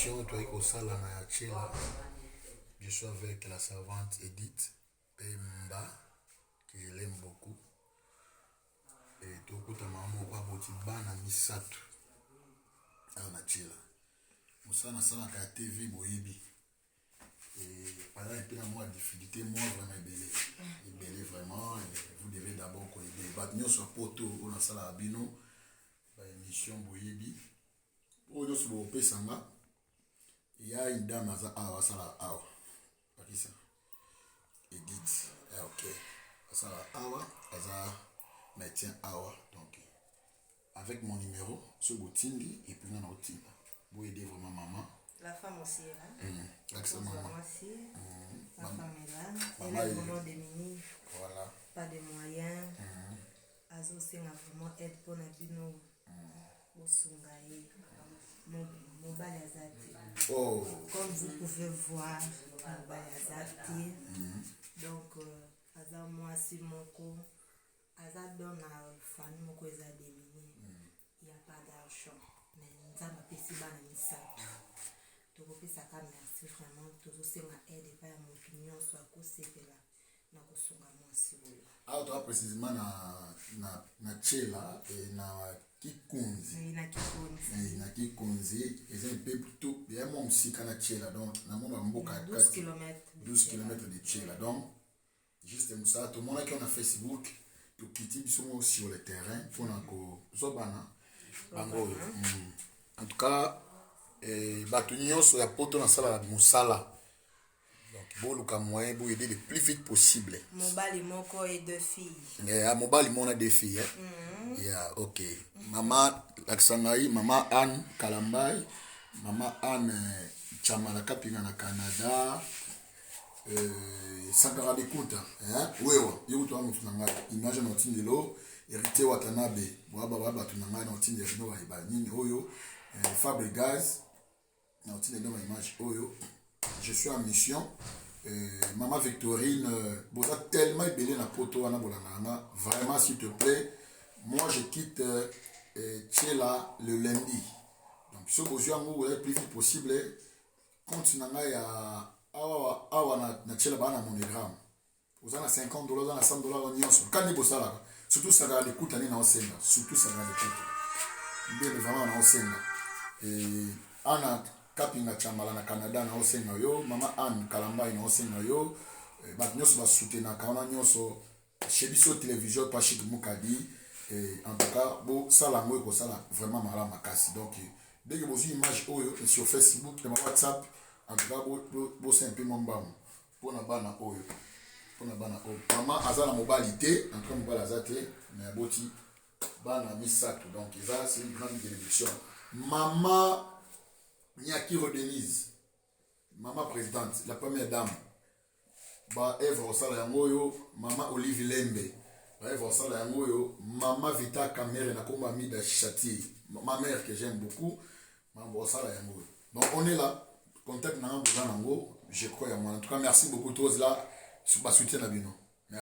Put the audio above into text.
émission toi au sala na chela. Je suis avec la servante Edith Pemba que je l'aime beaucoup. Et tout kuta maman kwa boti bana misatu. Na chela. Musana sana ka TV boyibi. Et pendant un peu dans moi difficulté moi vraiment belé vraiment vous devez d'abord ko aider. Batnyo so poto on a sala abino ba émission boyibi. Oyo so bo pesanga. Il y a une dame à Sala Awa. Pas qui ça? Edith. Ok. À Sala Awa, Aza Maitien Awa. Donc, avec mon numéro, ce Botindi, et puis on a Otinda. Vous aider vraiment maman. La femme aussi est là. Avec maman. Aussi. La femme est là. Elle est vraiment démunie. Voilà. Pas de moyens. Azo c'est vraiment aide pour la vie. Oh. Comme vous pouvez voir, donc Aza moi si moko Aza donne à famille moko eza démunie. Il n'y a pas d'argent, mais nous avons payé bana misato. Donc on peut s'accorder merci vraiment toujours c'est ma aide pas mon opinion soit kosepela na kosunga moi si vous. Ah toi précisément na chela et na Kikunzi. Na Kikunzi. Ils ont un peu plutôt. Il y a mon musique na Tchela. Donc, na mon bamboka. 12 km. 12 km de Tchela. Donc, juste ça. Tout le monde qui a Facebook, tout qui sont sur le terrain. Pour nous, Zobana. En tout cas, Batunio sur la poto na sala la Moussala. Donc, bon, le moyen pour aider le plus vite possible. Mobali moko et deux filles. Mobali mon a deux filles. Yeah, ok. Maman Laksangai, maman Anne Kalambai, maman Anne Chamalaka Pinga na Canada, Sankara de Kuta, wewa, yuto wa mutunanga, image na otindelo, hérité Watanabe, waba tunanga na otindelo no wa nini oyo, Fabregas, na otindelo ma image oyo. Je suis en mission. Maman Victorine, vous êtes tellement belle na poto wana bolanga, vraiment s'il te plaît. Moi, je quitte Tchela le lundi. Donc, ce que vous avez le plus vite possible, continuez à na Tchela na monogramme. Vous avez $50, vous avez $100, quand vous avez ça, surtout ça va les coûter dans Osenga. Surtout ça va les coûter. Bien vraiment dans Osenga. Et Anna Kapinga Chamala na Canada na Osenga yo, Maman Anne Kalamba na Osenga yo. Batnyos va soutenir quand on a nyos chez biso télévision pas chez Mukadi. En tout cas, bon, ça la moi ça là vraiment malin ma casse. Donc dès que vous avez une image sur Facebook, sur WhatsApp, en tout cas, vous c'est un peu mon bam. Pour na bana oyo. Pour na bana oyo. Maman azala mobilité, en tout cas mobile azate, mais aboti bana misato. Donc ça c'est une grande bénédiction. Maman Nyakiro Denise, maman présidente, la première dame. Ba Eve Rosala Yangoyo, maman Olive Lembe. Maman Vita Kamere na komba mida Chati, ma mère que j'aime beaucoup, maman Rosala Yangoyo. Donc on est là, contact na Nango, je crois à moi. En tout cas merci beaucoup tous là, sur ma soutien à Bino.